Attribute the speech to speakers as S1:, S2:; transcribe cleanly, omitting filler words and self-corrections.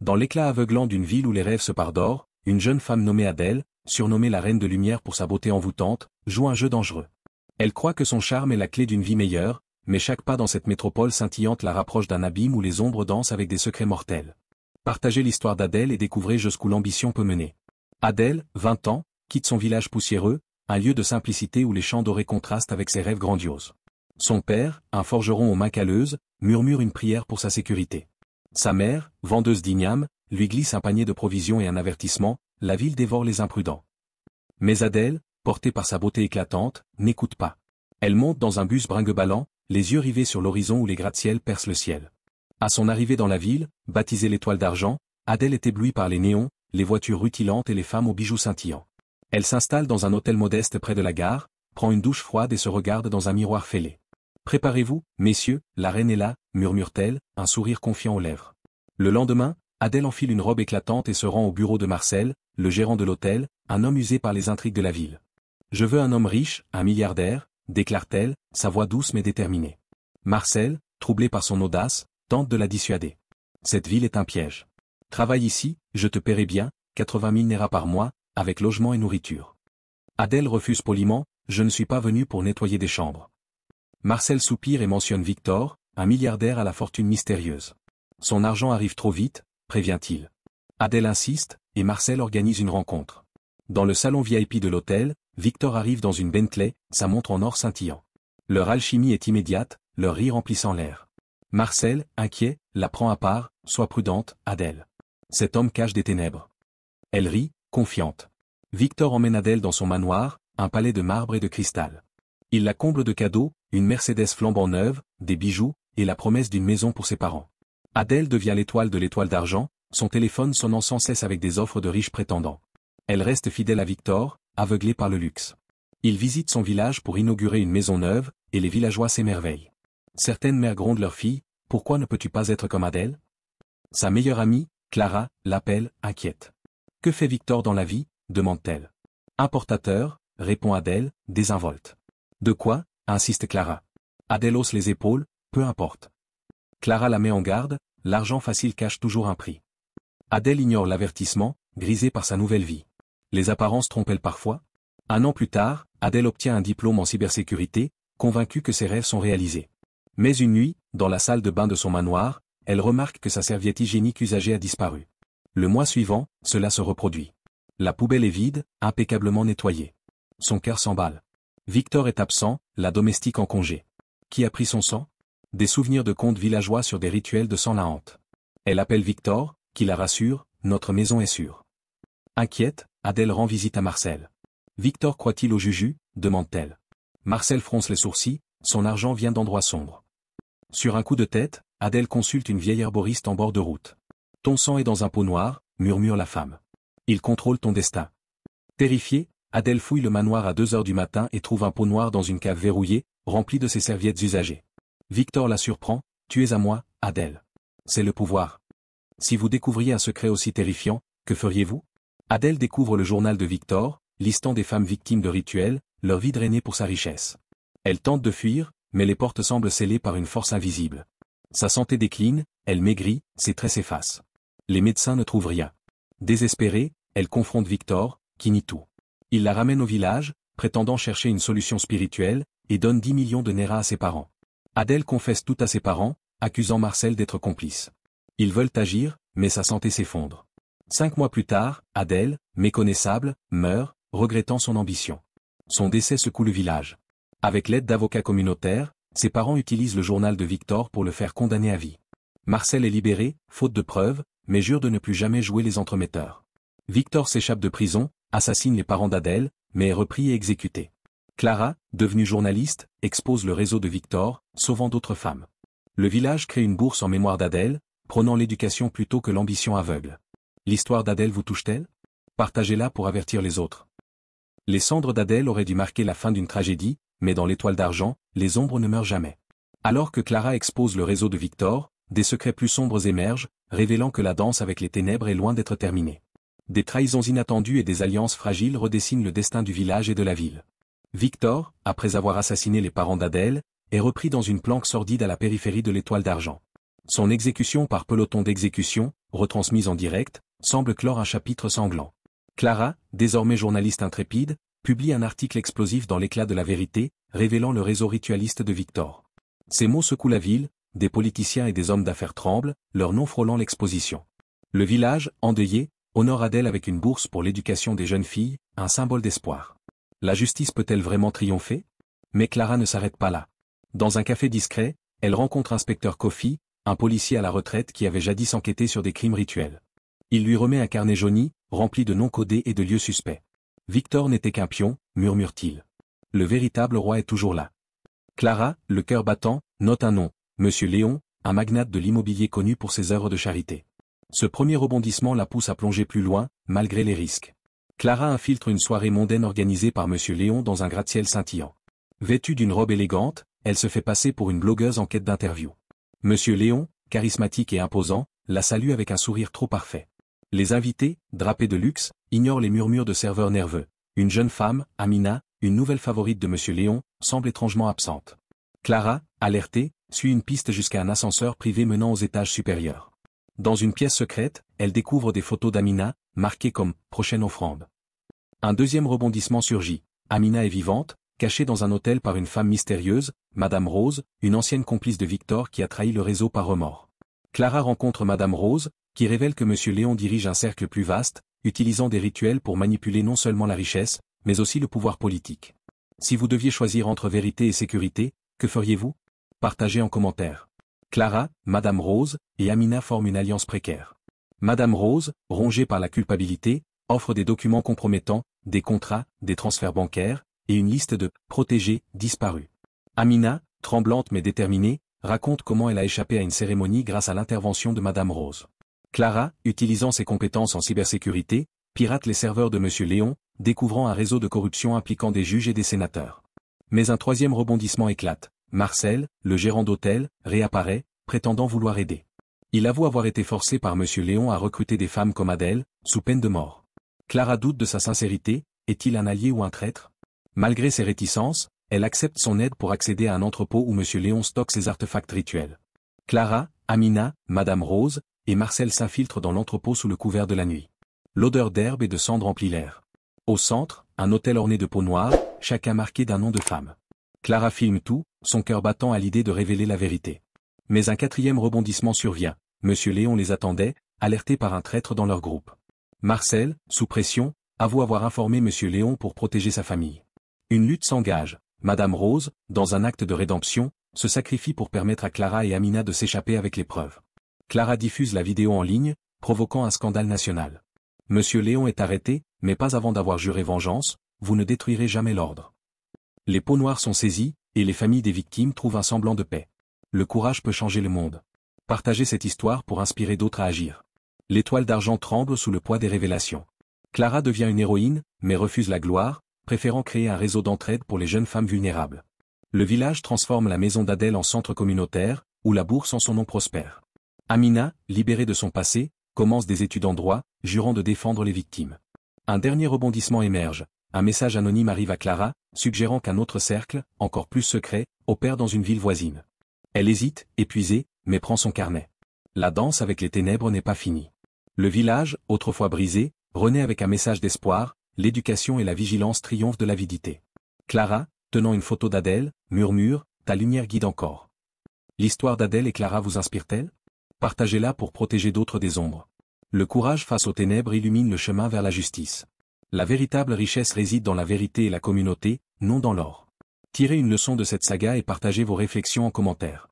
S1: Dans l'éclat aveuglant d'une ville où les rêves se parent d'or, une jeune femme nommée Adèle, surnommée la Reine de Lumière pour sa beauté envoûtante, joue un jeu dangereux. Elle croit que son charme est la clé d'une vie meilleure, mais chaque pas dans cette métropole scintillante la rapproche d'un abîme où les ombres dansent avec des secrets mortels. Partagez l'histoire d'Adèle et découvrez jusqu'où l'ambition peut mener. Adèle, 20 ans, quitte son village poussiéreux, un lieu de simplicité où les champs dorés contrastent avec ses rêves grandioses. Son père, un forgeron aux mains calleuses, murmure une prière pour sa sécurité. Sa mère, vendeuse d'igname, lui glisse un panier de provisions et un avertissement, la ville dévore les imprudents. Mais Adèle, portée par sa beauté éclatante, n'écoute pas. Elle monte dans un bus brinque-ballant, les yeux rivés sur l'horizon où les gratte-ciel percent le ciel. À son arrivée dans la ville, baptisée l'Étoile d'Argent, Adèle est éblouie par les néons, les voitures rutilantes et les femmes aux bijoux scintillants. Elle s'installe dans un hôtel modeste près de la gare, prend une douche froide et se regarde dans un miroir fêlé. « Préparez-vous, messieurs, la reine est là », murmure-t-elle, un sourire confiant aux lèvres. Le lendemain, Adèle enfile une robe éclatante et se rend au bureau de Marcel, le gérant de l'hôtel, un homme usé par les intrigues de la ville. « Je veux un homme riche, un milliardaire », déclare-t-elle, sa voix douce mais déterminée. Marcel, troublé par son audace, tente de la dissuader. « Cette ville est un piège. Travaille ici, je te paierai bien, 80 000 nera par mois, avec logement et nourriture. » Adèle refuse poliment, « Je ne suis pas venu pour nettoyer des chambres. » Marcel soupire et mentionne Victor, un milliardaire à la fortune mystérieuse. Son argent arrive trop vite, prévient-il. Adèle insiste, et Marcel organise une rencontre. Dans le salon VIP de l'hôtel, Victor arrive dans une Bentley, sa montre en or scintillant. Leur alchimie est immédiate, leur rire remplissant l'air. Marcel, inquiet, la prend à part, « Sois prudente, Adèle. Cet homme cache des ténèbres. » Elle rit, confiante. Victor emmène Adèle dans son manoir, un palais de marbre et de cristal. Il la comble de cadeaux, une Mercedes flambant neuve, des bijoux, et la promesse d'une maison pour ses parents. Adèle devient l'étoile de l'Étoile d'Argent, son téléphone sonnant sans cesse avec des offres de riches prétendants. Elle reste fidèle à Victor, aveuglée par le luxe. Il visite son village pour inaugurer une maison neuve, et les villageois s'émerveillent. Certaines mères grondent leur fille, « Pourquoi ne peux-tu pas être comme Adèle ?» Sa meilleure amie, Clara, l'appelle, inquiète. « Que fait Victor dans la vie ?» demande-t-elle. « Importateur, » répond Adèle, désinvolte. « De quoi ?» insiste Clara. Adèle hausse les épaules, « Peu importe. » Clara la met en garde, l'argent facile cache toujours un prix. Adèle ignore l'avertissement, grisée par sa nouvelle vie. Les apparences trompent-elles parfois? Un an plus tard, Adèle obtient un diplôme en cybersécurité, convaincue que ses rêves sont réalisés. Mais une nuit, dans la salle de bain de son manoir, elle remarque que sa serviette hygiénique usagée a disparu. Le mois suivant, cela se reproduit. La poubelle est vide, impeccablement nettoyée. Son cœur s'emballe. Victor est absent, la domestique en congé. Qui a pris son sang? Des souvenirs de contes villageois sur des rituels de sang la hantent. Elle appelle Victor, qui la rassure, « Notre maison est sûre. » Inquiète, Adèle rend visite à Marcel. « Victor croit-il au juju ?» demande-t-elle. Marcel fronce les sourcils, son argent vient d'endroits sombres. Sur un coup de tête, Adèle consulte une vieille herboriste en bord de route. « Ton sang est dans un pot noir », murmure la femme. « Il contrôle ton destin. » Terrifiée, Adèle fouille le manoir à 2 heures du matin et trouve un pot noir dans une cave verrouillée, remplie de ses serviettes usagées. Victor la surprend, « Tu es à moi, Adèle. C'est le pouvoir. Si vous découvriez un secret aussi terrifiant, que feriez-vous ?» Adèle découvre le journal de Victor, listant des femmes victimes de rituels, leur vie drainée pour sa richesse. Elle tente de fuir, mais les portes semblent scellées par une force invisible. Sa santé décline, elle maigrit, ses traits s'effacent. Les médecins ne trouvent rien. Désespérée, elle confronte Victor, qui nie tout. Il la ramène au village, prétendant chercher une solution spirituelle, et donne 10 millions de nera à ses parents. Adèle confesse tout à ses parents, accusant Marcel d'être complice. Ils veulent agir, mais sa santé s'effondre. 5 mois plus tard, Adèle, méconnaissable, meurt, regrettant son ambition. Son décès secoue le village. Avec l'aide d'avocats communautaires, ses parents utilisent le journal de Victor pour le faire condamner à vie. Marcel est libéré, faute de preuves, mais jure de ne plus jamais jouer les entremetteurs. Victor s'échappe de prison, assassine les parents d'Adèle, mais est repris et exécuté. Clara, devenue journaliste, expose le réseau de Victor, sauvant d'autres femmes. Le village crée une bourse en mémoire d'Adèle, prônant l'éducation plutôt que l'ambition aveugle. L'histoire d'Adèle vous touche-t-elle? Partagez-la pour avertir les autres. Les cendres d'Adèle auraient dû marquer la fin d'une tragédie, mais dans l'Étoile d'Argent, les ombres ne meurent jamais. Alors que Clara expose le réseau de Victor, des secrets plus sombres émergent, révélant que la danse avec les ténèbres est loin d'être terminée. Des trahisons inattendues et des alliances fragiles redessinent le destin du village et de la ville. Victor, après avoir assassiné les parents d'Adèle, est repris dans une planque sordide à la périphérie de l'Étoile d'Argent. Son exécution par peloton d'exécution, retransmise en direct, semble clore un chapitre sanglant. Clara, désormais journaliste intrépide, publie un article explosif dans l'éclat de la vérité, révélant le réseau ritualiste de Victor. Ces mots secouent la ville, des politiciens et des hommes d'affaires tremblent, leur nom frôlant l'exposition. Le village, endeuillé, honore Adèle avec une bourse pour l'éducation des jeunes filles, un symbole d'espoir. La justice peut-elle vraiment triompher? Mais Clara ne s'arrête pas là. Dans un café discret, elle rencontre inspecteur Coffey, un policier à la retraite qui avait jadis enquêté sur des crimes rituels. Il lui remet un carnet jauni, rempli de noms codés et de lieux suspects. Victor n'était qu'un pion, murmure-t-il. Le véritable roi est toujours là. Clara, le cœur battant, note un nom, Monsieur Léon, un magnate de l'immobilier connu pour ses œuvres de charité. Ce premier rebondissement la pousse à plonger plus loin, malgré les risques. Clara infiltre une soirée mondaine organisée par Monsieur Léon dans un gratte-ciel scintillant. Vêtue d'une robe élégante, elle se fait passer pour une blogueuse en quête d'interview. Monsieur Léon, charismatique et imposant, la salue avec un sourire trop parfait. Les invités, drapés de luxe, ignorent les murmures de serveurs nerveux. Une jeune femme, Amina, une nouvelle favorite de Monsieur Léon, semble étrangement absente. Clara, alertée, suit une piste jusqu'à un ascenseur privé menant aux étages supérieurs. Dans une pièce secrète, elle découvre des photos d'Amina, marquées comme « prochaine offrande ». Un deuxième rebondissement surgit. Amina est vivante, cachée dans un hôtel par une femme mystérieuse, Madame Rose, une ancienne complice de Victor qui a trahi le réseau par remords. Clara rencontre Madame Rose, qui révèle que Monsieur Léon dirige un cercle plus vaste, utilisant des rituels pour manipuler non seulement la richesse, mais aussi le pouvoir politique. Si vous deviez choisir entre vérité et sécurité, que feriez-vous? Partagez en commentaire. Clara, Madame Rose et Amina forment une alliance précaire. Madame Rose, rongée par la culpabilité, offre des documents compromettants, des contrats, des transferts bancaires, et une liste de « protégés » disparus. Amina, tremblante mais déterminée, raconte comment elle a échappé à une cérémonie grâce à l'intervention de Madame Rose. Clara, utilisant ses compétences en cybersécurité, pirate les serveurs de Monsieur Léon, découvrant un réseau de corruption impliquant des juges et des sénateurs. Mais un troisième rebondissement éclate. Marcel, le gérant d'hôtel, réapparaît, prétendant vouloir aider. Il avoue avoir été forcé par Monsieur Léon à recruter des femmes comme Adèle, sous peine de mort. Clara doute de sa sincérité, est-il un allié ou un traître? Malgré ses réticences, elle accepte son aide pour accéder à un entrepôt où Monsieur Léon stocke ses artefacts rituels. Clara, Amina, Madame Rose, et Marcel s'infiltrent dans l'entrepôt sous le couvert de la nuit. L'odeur d'herbe et de cendres emplit l'air. Au centre, un hôtel orné de peaux noires, chacun marqué d'un nom de femme. Clara filme tout, son cœur battant à l'idée de révéler la vérité. Mais un quatrième rebondissement survient. Monsieur Léon les attendait, alerté par un traître dans leur groupe. Marcel, sous pression, avoue avoir informé Monsieur Léon pour protéger sa famille. Une lutte s'engage. Madame Rose, dans un acte de rédemption, se sacrifie pour permettre à Clara et Amina de s'échapper avec les preuves. Clara diffuse la vidéo en ligne, provoquant un scandale national. Monsieur Léon est arrêté, mais pas avant d'avoir juré vengeance, vous ne détruirez jamais l'ordre. Les peaux noires sont saisies, et les familles des victimes trouvent un semblant de paix. Le courage peut changer le monde. Partagez cette histoire pour inspirer d'autres à agir. L'étoile d'argent tremble sous le poids des révélations. Clara devient une héroïne, mais refuse la gloire, préférant créer un réseau d'entraide pour les jeunes femmes vulnérables. Le village transforme la maison d'Adèle en centre communautaire, où la bourse en son nom prospère. Amina, libérée de son passé, commence des études en droit, jurant de défendre les victimes. Un dernier rebondissement émerge. Un message anonyme arrive à Clara, suggérant qu'un autre cercle, encore plus secret, opère dans une ville voisine. Elle hésite, épuisée, mais prend son carnet. La danse avec les ténèbres n'est pas finie. Le village, autrefois brisé, renaît avec un message d'espoir, l'éducation et la vigilance triomphent de l'avidité. Clara, tenant une photo d'Adèle, murmure, ta lumière guide encore. L'histoire d'Adèle et Clara vous inspire-t-elle? Partagez-la pour protéger d'autres des ombres. Le courage face aux ténèbres illumine le chemin vers la justice. La véritable richesse réside dans la vérité et la communauté, non dans l'or. Tirez une leçon de cette saga et partagez vos réflexions en commentaire.